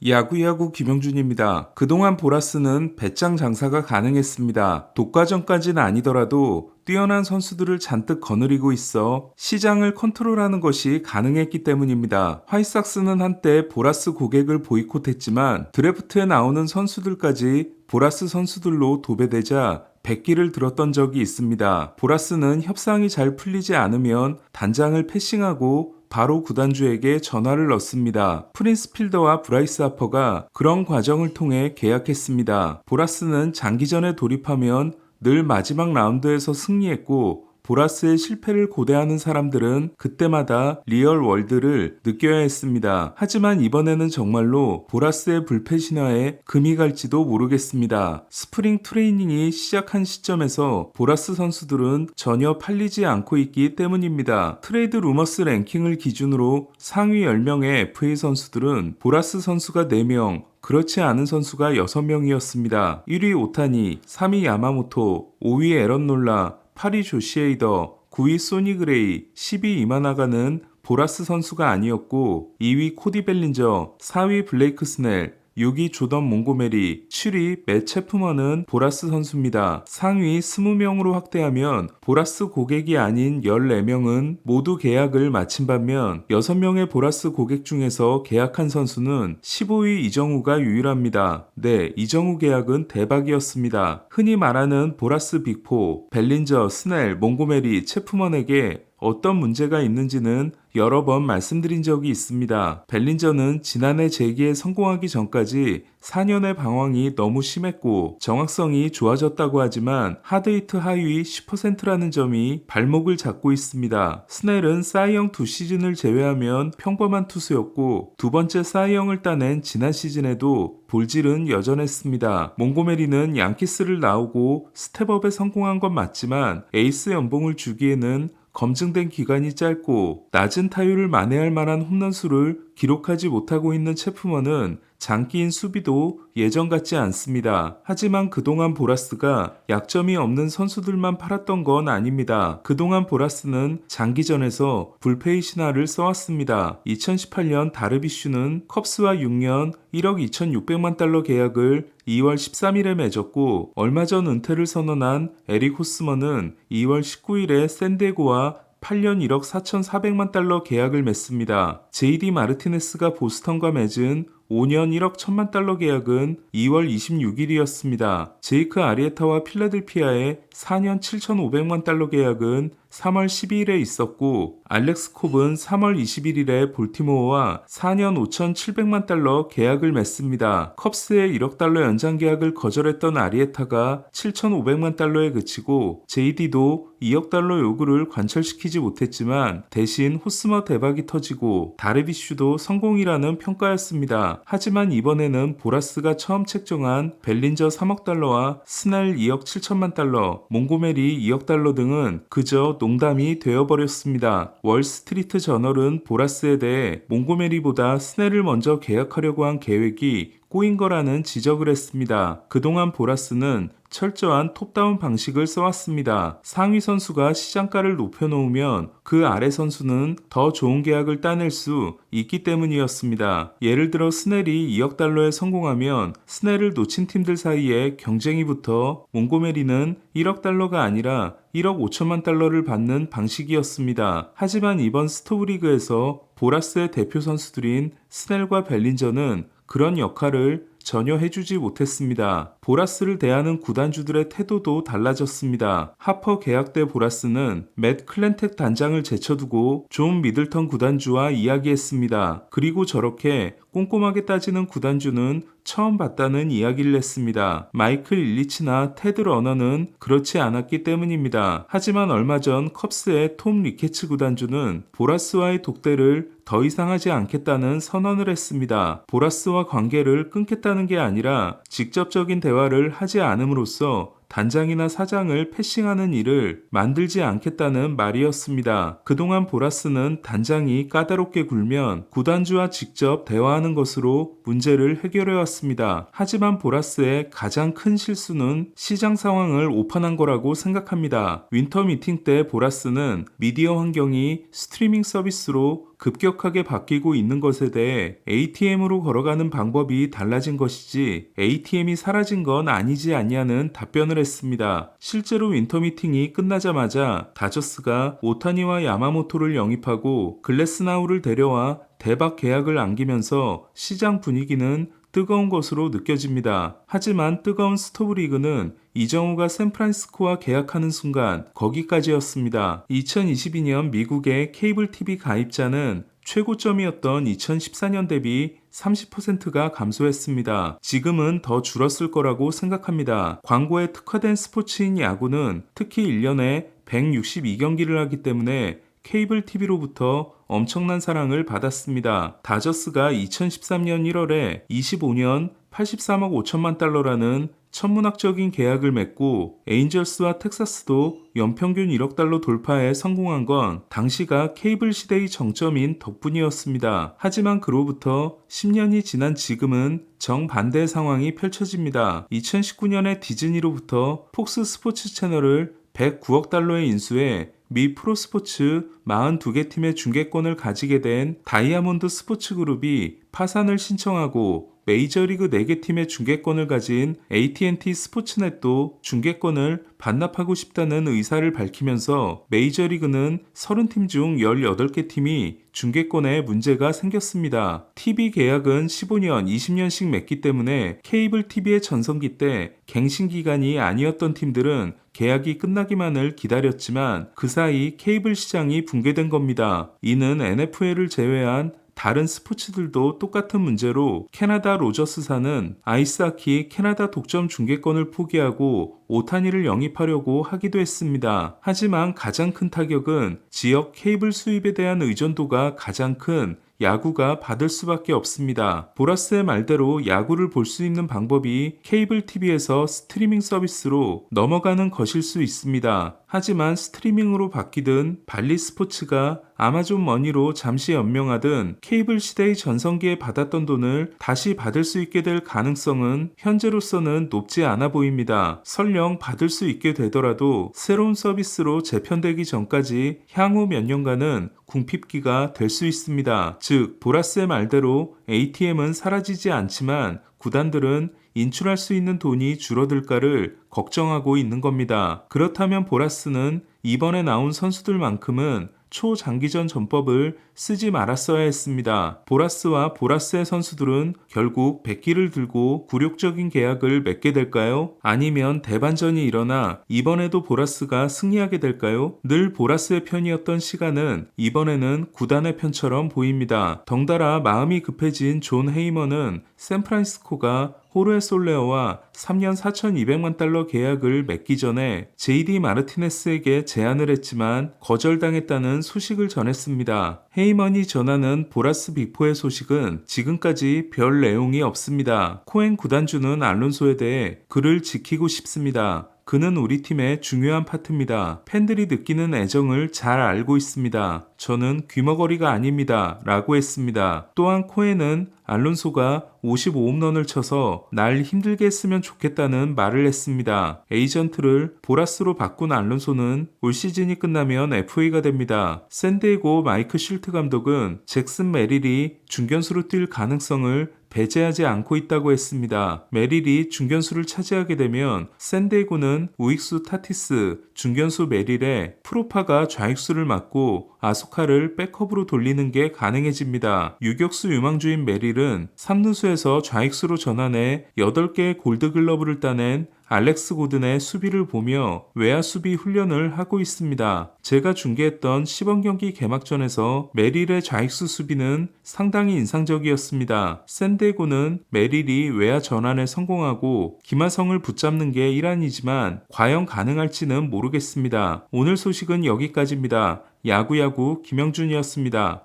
야구야구 김영준입니다. 그동안 보라스는 배짱 장사가 가능했습니다. 독과점까지는 아니더라도 뛰어난 선수들을 잔뜩 거느리고 있어 시장을 컨트롤하는 것이 가능했기 때문입니다. 화이삭스는 한때 보라스 고객을 보이콧했지만 드래프트에 나오는 선수들까지 보라스 선수들로 도배되자 백기를 들었던 적이 있습니다. 보라스는 협상이 잘 풀리지 않으면 단장을 패싱하고 바로 구단주에게 전화를 넣습니다. 프린스 필더와 브라이스 하퍼가 그런 과정을 통해 계약했습니다. 보라스는 장기전에 돌입하면 늘 마지막 라운드에서 승리했고 보라스의 실패를 고대하는 사람들은 그때마다 리얼 월드를 느껴야 했습니다. 하지만 이번에는 정말로 보라스의 불패 신화에 금이 갈지도 모르겠습니다. 스프링 트레이닝이 시작한 시점에서 보라스 선수들은 전혀 팔리지 않고 있기 때문입니다. 트레이드 루머스 랭킹을 기준으로 상위 10명의 FA 선수들은 보라스 선수가 4명, 그렇지 않은 선수가 6명이었습니다. 1위 오타니, 3위 야마모토, 5위 에런 놀라, 8위 조시에이더, 9위 소니 그레이, 10위 이마나가는 보라스 선수가 아니었고 2위 코디 벨린저, 4위 블레이크 스넬, 6위 조던 몽고메리, 7위 맷 체프먼은 보라스 선수입니다. 상위 20명으로 확대하면 보라스 고객이 아닌 14명은 모두 계약을 마친 반면 6명의 보라스 고객 중에서 계약한 선수는 15위 이정우가 유일합니다. 네, 이정우 계약은 대박이었습니다. 흔히 말하는 보라스 빅4, 벨린저, 스넬, 몽고메리, 체프먼에게 어떤 문제가 있는지는 여러 번 말씀드린 적이 있습니다. 벨린저는 지난해 재기에 성공하기 전까지 4년의 방황이 너무 심했고 정확성이 좋아졌다고 하지만 하드히트 하위 10%라는 점이 발목을 잡고 있습니다. 스넬은 사이영 2시즌을 제외하면 평범한 투수였고 두 번째 사이영을 따낸 지난 시즌에도 볼질은 여전했습니다. 몽고메리는 양키스를 나오고 스텝업에 성공한 건 맞지만 에이스 연봉을 주기에는 검증된 기간이 짧고 낮은 타율을 만회할 만한 홈런수를 기록하지 못하고 있는 체프먼은 장기인 수비도 예전 같지 않습니다. 하지만 그동안 보라스가 약점이 없는 선수들만 팔았던 건 아닙니다. 그동안 보라스는 장기전에서 불패의 신화를 써왔습니다. 2018년 다르비슈는 컵스와 6년 1억 2,600만 달러 계약을 2월 13일에 맺었고 얼마 전 은퇴를 선언한 에릭 호스먼은 2월 19일에 샌디에고와 8년 1억 4,400만 달러 계약을 맺습니다. JD 마르티네스가 보스턴과 맺은 5년 1억 1천만 달러 계약은 2월 26일이었습니다. 제이크 아리에타와 필라델피아의 4년 7,500만 달러 계약은 3월 12일에 있었고 알렉스 콥은 3월 21일에 볼티모어와 4년 5,700만 달러 계약을 맺습니다. 컵스의 1억 달러 연장 계약을 거절했던 아리에타가 7,500만 달러에 그치고 JD도 2억 달러 요구를 관철시키지 못했지만 대신 호스머 대박이 터지고 다르비슈도 성공이라는 평가였습니다. 하지만 이번에는 보라스가 처음 책정한 벨린저 3억 달러와 스넬 2억 7천만 달러, 몽고메리 2억 달러 등은 그저 농담이 되어버렸습니다. 월스트리트 저널은 보라스에 대해 몽고메리보다 스넬을 먼저 계약하려고 한 계획이 꼬인 거라는 지적을 했습니다. 그동안 보라스는 철저한 톱다운 방식을 써왔습니다. 상위 선수가 시장가를 높여놓으면 그 아래 선수는 더 좋은 계약을 따낼 수 있기 때문이었습니다. 예를 들어 스넬이 2억 달러에 성공하면 스넬을 놓친 팀들 사이에 경쟁이 붙어 몽고메리는 1억 달러가 아니라 1억 5천만 달러를 받는 방식이었습니다. 하지만 이번 스토브리그에서 보라스의 대표 선수들인 스넬과 벨린저는 그런 역할을 전혀 해주지 못했습니다. 보라스를 대하는 구단주들의 태도도 달라졌습니다. 하퍼 계약 때 보라스는 맷 클렌텍 단장을 제쳐두고 존 미들턴 구단주와 이야기했습니다. 그리고 저렇게 꼼꼼하게 따지는 구단주는 처음 봤다는 이야기를 했습니다. 마이클 일리치나 테드 러너는 그렇지 않았기 때문입니다. 하지만 얼마 전 컵스의 톰 리케츠 구단주는 보라스와의 독대를 더 이상 하지 않겠다는 선언을 했습니다. 보라스와 관계를 끊겠다는 게 아니라 직접적인 대화를 하지 않음으로써 단장이나 사장을 패싱하는 일을 만들지 않겠다는 말이었습니다. 그동안 보라스는 단장이 까다롭게 굴면 구단주와 직접 대화하는 것으로 문제를 해결해왔습니다. 하지만 보라스의 가장 큰 실수는 시장 상황을 오판한 거라고 생각합니다. 윈터 미팅 때 보라스는 미디어 환경이 스트리밍 서비스로 급격하게 바뀌고 있는 것에 대해 ATM으로 걸어가는 방법이 달라진 것이지 ATM이 사라진 건 아니지 않냐는 답변을 했습니다. 실제로 윈터 미팅이 끝나자마자 다저스가 오타니와 야마모토를 영입하고 글래스나우를 데려와 대박 계약을 안기면서 시장 분위기는 뜨거운 것으로 느껴집니다. 하지만 뜨거운 스토브리그는 이정우가 샌프란시스코와 계약하는 순간 거기까지였습니다. 2022년 미국의 케이블 TV 가입자는 최고점이었던 2014년 대비 30%가 감소했습니다. 지금은 더 줄었을 거라고 생각합니다. 광고에 특화된 스포츠인 야구는 특히 1년에 162경기를 하기 때문에 케이블 TV로부터 엄청난 사랑을 받았습니다. 다저스가 2013년 1월에 25년 83억 5천만 달러라는 천문학적인 계약을 맺고 에인절스와 텍사스도 연평균 1억 달러 돌파에 성공한 건 당시가 케이블 시대의 정점인 덕분이었습니다. 하지만 그로부터 10년이 지난 지금은 정반대의 상황이 펼쳐집니다. 2019년에 디즈니로부터 폭스 스포츠 채널을 109억 달러에 인수해 미 프로스포츠 42개 팀의 중계권을 가지게 된 다이아몬드 스포츠 그룹이 파산을 신청하고 메이저리그 4개 팀의 중계권을 가진 AT&T 스포츠넷도 중계권을 반납하고 싶다는 의사를 밝히면서 메이저리그는 30팀 중 18개 팀이 중계권에 문제가 생겼습니다. TV 계약은 15년, 20년씩 맺기 때문에 케이블 TV의 전성기 때 갱신 기간이 아니었던 팀들은 계약이 끝나기만을 기다렸지만 그 사이 케이블 시장이 붕괴된 겁니다. 이는 NFL을 제외한 다른 스포츠들도 똑같은 문제로 캐나다 로저스사는 아이스하키 캐나다 독점 중계권을 포기하고 오타니를 영입하려고 하기도 했습니다. 하지만 가장 큰 타격은 지역 케이블 수입에 대한 의존도가 가장 큰 야구가 받을 수밖에 없습니다. 보라스의 말대로 야구를 볼 수 있는 방법이 케이블 TV에서 스트리밍 서비스로 넘어가는 것일 수 있습니다. 하지만 스트리밍으로 바뀌든 발리 스포츠가 아마존 머니로 잠시 연명하든 케이블 시대의 전성기에 받았던 돈을 다시 받을 수 있게 될 가능성은 현재로서는 높지 않아 보입니다. 설령 받을 수 있게 되더라도 새로운 서비스로 재편되기 전까지 향후 몇 년간은 궁핍기가 될 수 있습니다. 즉, 보라스의 말대로 ATM은 사라지지 않지만 구단들은 인출할 수 있는 돈이 줄어들까를 걱정하고 있는 겁니다. 그렇다면 보라스는 이번에 나온 선수들만큼은 초장기전 전법을 쓰지 말았어야 했습니다. 보라스와 보라스의 선수들은 결국 백기를 들고 굴욕적인 계약을 맺게 될까요? 아니면 대반전이 일어나 이번에도 보라스가 승리하게 될까요? 늘 보라스의 편이었던 시간은 이번에는 구단의 편처럼 보입니다. 덩달아 마음이 급해진 존 헤이먼은 샌프란시스코가 호르헤 솔레어와 3년 4,200만 달러 계약을 맺기 전에 JD 마르티네스에게 제안을 했지만 거절당했다는 소식을 전했습니다. 헤이먼이 전하는 보라스 빅4의 소식은 지금까지 별 내용이 없습니다. 코엔 구단주는 알론소에 대해 그를 지키고 싶습니다. 그는 우리 팀의 중요한 파트입니다. 팬들이 느끼는 애정을 잘 알고 있습니다. 저는 귀머거리가 아닙니다. 라고 했습니다. 또한 코엔은 알론소가 55홈런을 쳐서 날 힘들게 했으면 좋겠다는 말을 했습니다. 에이전트를 보라스로 바꾼 알론소는 올 시즌이 끝나면 FA가 됩니다. 샌디에고 마이크 쉴트 감독은 잭슨 메릴이 중견수로 뛸 가능성을 배제하지 않고 있다고 했습니다. 메릴이 중견수를 차지하게 되면 샌디에고는 우익수 타티스, 중견수 메릴에 프로파가 좌익수를 맡고 아소카를 백업으로 돌리는 게 가능해집니다. 유격수 유망주인 메릴은 3루수에서 좌익수로 전환해 8개의 골드글러브를 따낸 알렉스 고든의 수비를 보며 외야 수비 훈련을 하고 있습니다. 제가 중계했던 시범 경기 개막전에서 메릴의 좌익수 수비는 상당히 인상적이었습니다. 샌디에고는 메릴이 외야 전환에 성공하고 김하성을 붙잡는 게 일환이지만 과연 가능할지는 모르겠습니다. 오늘 소식은 여기까지입니다. 야구야구 김영준이었습니다.